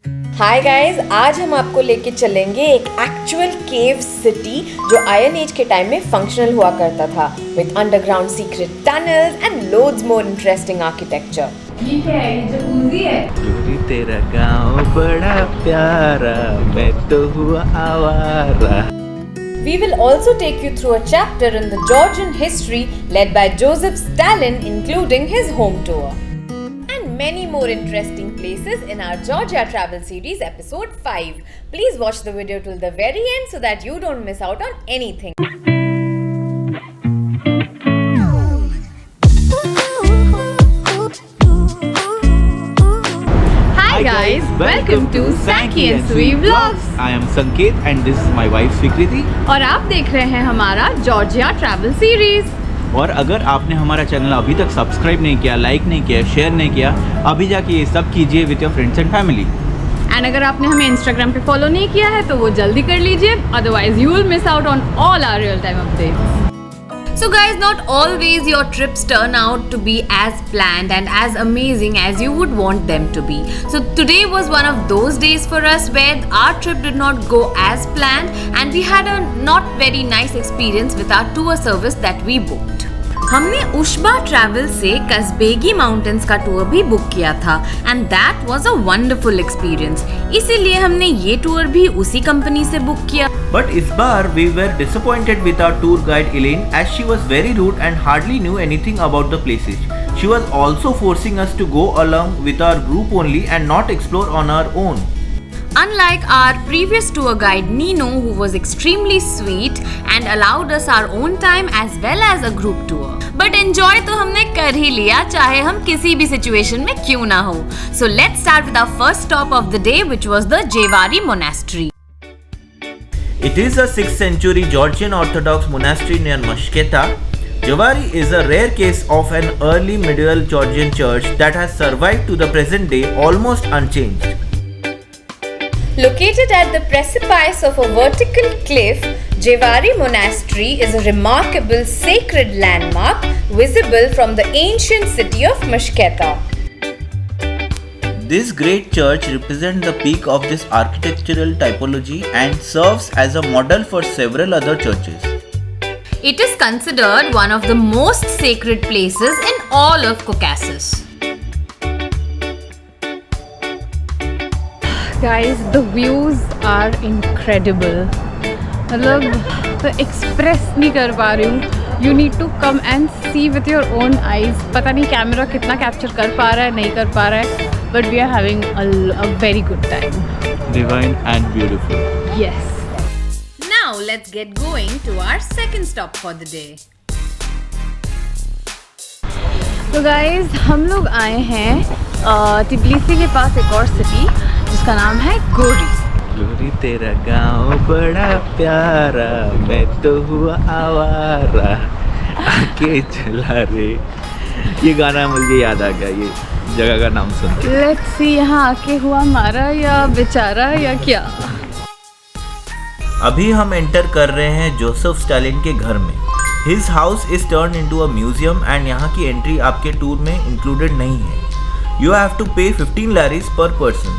Hi guys, आज हम आपको लेके चलेंगे एक एक्चुअल केव सिटी जो आयरन एज के टाइम में फंक्शनल हुआ करता था with underground secret tunnels and loads more interesting architecture. ये क्या है? ये जकूज़ी है। जोरी तेरा गाँव बड़ा प्यारा, मैं तो हुआ आवारा। We will also take you through a chapter in the Georgian history led by Joseph Stalin, including his home tour. And many more interesting places in our Georgia travel series episode 5. Please watch the video till the very end so that you don't miss out on anything. Hi guys, welcome to Sanky and Sui Vlogs. I am Sanket and this is my wife Swikriti. और आप देख रहे हैं हमारा Georgia travel series. और अगर आपने हमारा चैनल अभी तक सब्सक्राइब नहीं किया, लाइक नहीं किया, शेयर नहीं किया, अभी जाके ये सब कीजिए with your friends and family. And अगर आपने हमें इंस्टाग्राम पे फॉलो नहीं किया है तो वो जल्दी कर लीजिए, otherwise you will miss out on all our real time updates. So guys, not always your trips turn out to be as planned and as amazing as you would want them to be. So today was one of those days for us where our trip did not go as planned and we had a not very nice experience with our tour service that we booked. हमने उशबा travel से कस्बेगी mountains का tour भी book किया था and that was a wonderful experience, इसीलिए हमने ये tour भी उसी कंपनी से बुक किया। But इस बार we were disappointed with our tour guide Elaine as she was very rude and hardly knew anything about the places. She was also forcing us to go along with our group only and not explore on our own. Unlike our previous tour guide Nino, who was extremely sweet and allowed us our own time as well as a group tour. But enjoy तो हमने कर ही लिया, चाहे हम किसी भी situation में क्यों ना हो. So let's start with our first stop of the day, which was the Jevari Monastery. It is a 6th century Georgian Orthodox monastery near Mashketa. Jevari is a rare case of an early medieval Georgian church that has survived to the present day almost unchanged. Located at the precipice of a vertical cliff, Jevari Monastery is a remarkable sacred landmark visible from the ancient city of Mashketa. This great church represents the peak of this architectural typology and serves as a model for several other churches. It is considered one of the most sacred places in all of Caucasus. Guys, the views are incredible. मतलब express नहीं कर पा रही हूँ. You need to come and see with your own eyes. पता नहीं camera कितना capture कर पा रहा है, नहीं कर पा रहा है, but we are having a very good time. Divine and beautiful. Yes. Now let's get going to our second stop for the day. तो गाइज हम लोग आए हैं टिब्लिसी के पास एक और सिटी जिसका नाम है गोरी। जोरी तेरा गाँव बड़ा प्यारा, मैं तो हुआ आवारा, आके चला रे। ये गाना मुझे याद आ गया, ये जगह का नाम सुन के। लेट्स सी यहाँ आके हुआ मारा या बेचारा या क्या। अभी हम एंटर कर रहे हैं जोसेफ स्टालिन के घर में। His house is turned into a museum and यहाँ की एंट्री आपके टूर में इंक्लूडेड नहीं है. You have to pay 15 laris per person.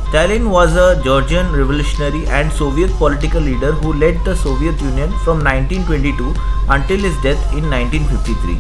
Stalin was a Georgian revolutionary and Soviet political leader who led the Soviet Union from 1922 until his death in 1953.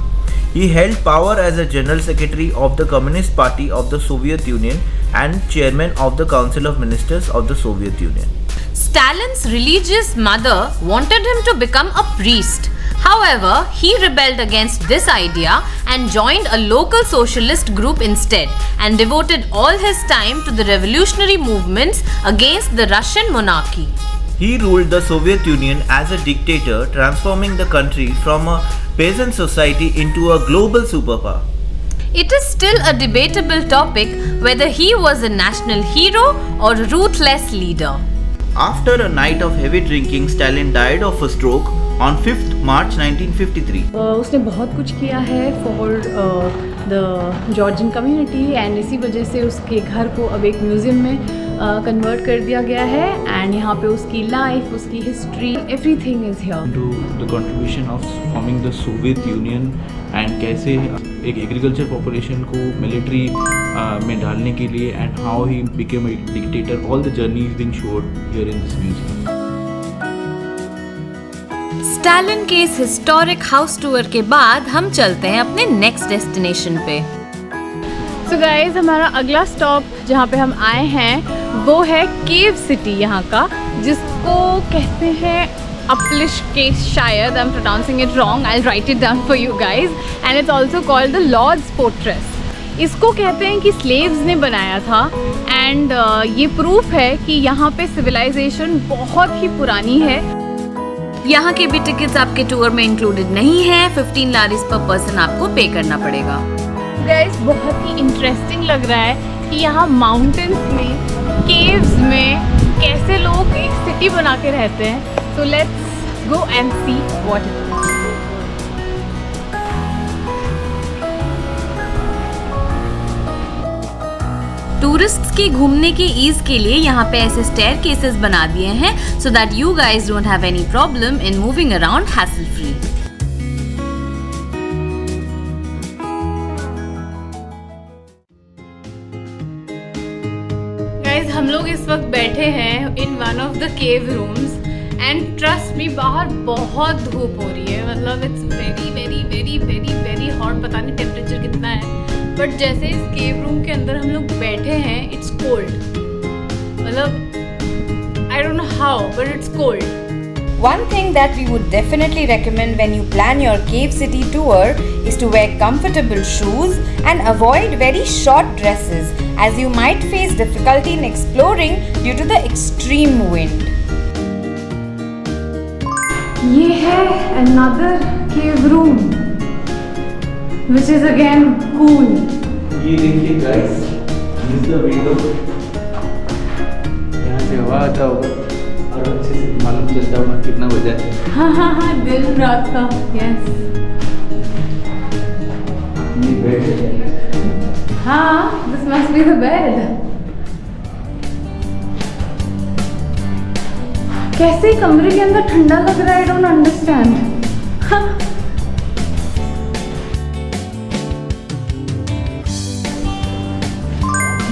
He held power as a general secretary of the Communist Party of the Soviet Union and chairman of the Council of Ministers of the Soviet Union. Stalin's religious mother wanted him to become a priest. However, he rebelled against this idea and joined a local socialist group instead and devoted all his time to the revolutionary movements against the Russian monarchy. He ruled the Soviet Union as a dictator, transforming the country from a peasant society into a global superpower. It is still a debatable topic whether he was a national hero or a ruthless leader. After a night of heavy drinking, Stalin died of a stroke on 5th March 1953. उसने बहुत कुछ किया है for the Georgian community and इसी वजह से उसके घर को अब एक म्यूज़ियम में कन्वर्ट कर दिया गया है एंड यहाँ पे उसकी लाइफ, उसकी history, everything is here. To the contribution of forming the Soviet Union and कैसे एक एग्रीकल्चर पॉपुलेशन को मिलिट्री में डालने के लिए and how he became a dictator, all the journey is being showed here in this museum. Stalin के इस historic house tour के बाद हम चलते हैं अपने नेक्स्ट डेस्टिनेशन पे। सो गाइज, हमारा अगला स्टॉप जहाँ पे हम आए हैं वो है केव सिटी यहाँ का, जिसको कहते हैं अपलिश के, शायद I am pronouncing it wrong, I will write it down for you guys, and it's also called the lord's fortress. इसको कहते हैं कि स्लेव्स ने बनाया था एंड ये प्रूफ है कि यहाँ पे सिविलाइजेशन बहुत ही पुरानी है। यहाँ के भी टिकट्स आपके टूर में इंक्लूडेड नहीं है, 15 लारिस पर पर्सन आपको पे करना पड़ेगा। गाइस, बहुत ही इंटरेस्टिंग लग रहा है कि यहाँ माउंटेन्स में, केव्स में कैसे लोग एक सिटी बना के रहते हैं। So let's go and see what it is. Tourists के घूमने के ईज के लिए यहाँ पे ऐसे स्टेयरकेसेस बना दिए हैं so that you guys don't have any problem in moving around hassle free. Guys, हम लोग इस वक्त बैठे हैं in one of the cave rooms and trust me, बाहर बहुत धूप हो रही है। मतलब it's very very very very very hot, पता नहीं टेम्परेचर कितना है, बट जैसे इस केव रूम के अंदर हम लोग बैठे हैं इट्स कोल्ड। मतलब I don't know how but it's cold. One thing that we would definitely recommend when you plan your cave city tour is to wear comfortable shoes and avoid very short dresses, as you might face difficulty in exploring due to the extreme wind. ये है another cave room which is again cool. ये देखिए guys, this is the window, यहाँ से हवा आता होगा और अच्छे से मालूम चलता होगा कितना बजा है। हाँ, दिन रात का, यस। ये बेड है। हाँ, this must be the bed. कैसे कमरे के अंदर ठंडा लग रहा है, आई डोंट अंडरस्टैंड।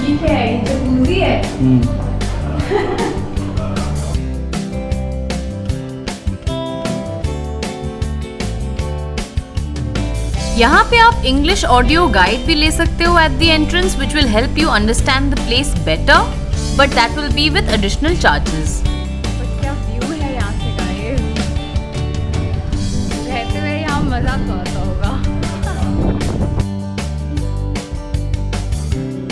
ये क्या है? ये जकूज़ी है। यहाँ पे आप इंग्लिश ऑडियो गाइड भी ले सकते हो at the entrance which will help you understand the place better, but that will be with additional charges. क्या व्यू है यहाँ से गाइस, रहते हुए यहाँ मजा तो आता होगा।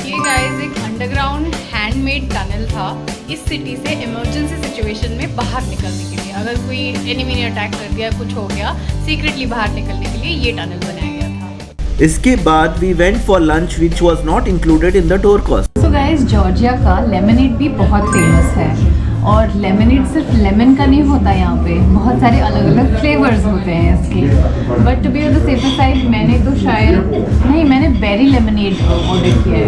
ये गाइस एक अंडरग्राउंड हैंडमेड टनल था इस सिटी से इमरजेंसी सिचुएशन में बाहर निकलने के लिए। अगर कोई एनिमी ने अटैक कर दिया, कुछ हो गया, सीक्रेटली बाहर निकलने के लिए ये टनल बनाया गया था। इसके बाद we went for lunch which was not included in the tour cost. So guys, Georgia का लेमनेड भी बहुत फेमस है और लेमनेड सिर्फ लेमन का नहीं होता, यहाँ पे बहुत सारे अलग अलग फ्लेवर्स होते हैं इसके। But to be on the safer side मैंने तो शायद नहीं, मैंने बेरी लेमनेड ऑर्डर किया है।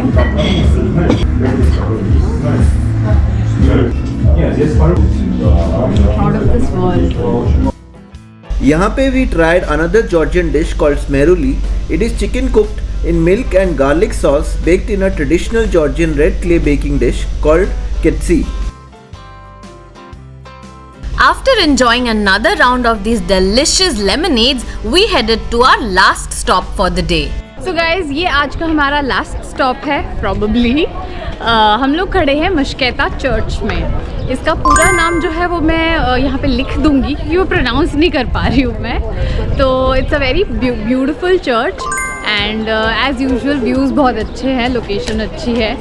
Out of this world. यहाँ पे we tried another Georgian dish called smeruli. It is chicken cooked in milk and garlic sauce baked in a traditional Georgian red clay baking dish called ketsi. After enjoying another round of these delicious lemonades, we headed to our last stop for the day. So guys, ये आज का हमारा last stop है probably. हम लोग खड़े हैं मशकेता church में। इसका पूरा नाम जो है वो मैं यहाँ पे लिख दूँगी क्योंकि वो प्रोनाउंस नहीं कर पा रही हूँ मैं। तो it's a very beautiful church and as usual views बहुत अच्छे हैं, लोकेशन अच्छी है।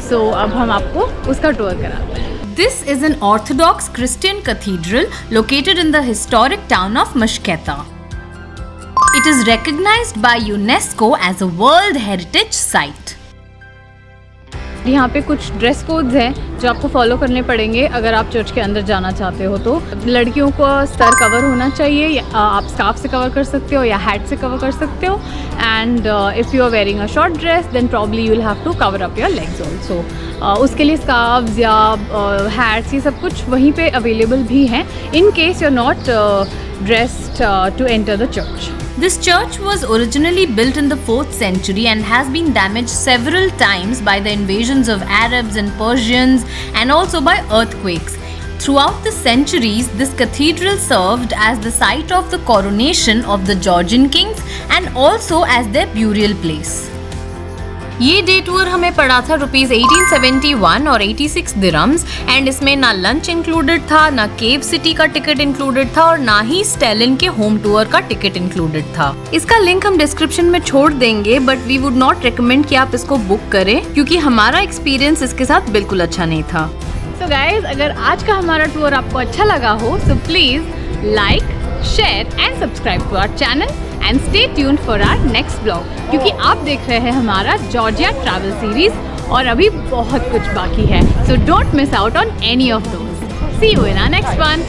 सो अब हम आपको उसका टूर कराते हैं। This is an Orthodox Christian cathedral located in the historic town of Mashketa. It is recognized by UNESCO as a World Heritage Site. यहाँ पे कुछ ड्रेस कोड्स हैं जो आपको फॉलो करने पड़ेंगे अगर आप चर्च के अंदर जाना चाहते हो। तो लड़कियों को सर कवर होना चाहिए, आप स्कार्फ से कवर कर सकते हो या हैट से कवर कर सकते हो। And if you are wearing a short dress then probably you will have to cover up your legs also. उसके लिए स्कार्फ्स या हैट्स ये सब कुछ वहीं पे अवेलेबल भी हैं in case you are not dressed to enter the church. This church was originally built in the 4th century and has been damaged several times by the invasions of Arabs and Persians and also by earthquakes. Throughout the centuries, this cathedral served as the site of the coronation of the Georgian kings and also as their burial place. ये day tour हमें पड़ा था ₹1871 और 86 dirhams and इसमें ना lunch included था, ना cave city का टिकट इंक्लूडेड था और ना ही स्टेलिन के होम टूर का टिकट इंक्लूडेड था। इसका लिंक हम डिस्क्रिप्शन में छोड़ देंगे but we would not recommend कि आप इसको बुक करें क्योंकि हमारा एक्सपीरियंस इसके साथ बिल्कुल अच्छा नहीं था। सो गाइज, अगर आज का हमारा टूर आपको अच्छा लगा हो so please like, share and subscribe to our channel and stay tuned for our next blog, क्योंकि आप देख रहे हैं हमारा जॉर्जिया ट्रैवल सीरीज और अभी बहुत कुछ बाकी है। So don't miss out on any of those. See you in our next one.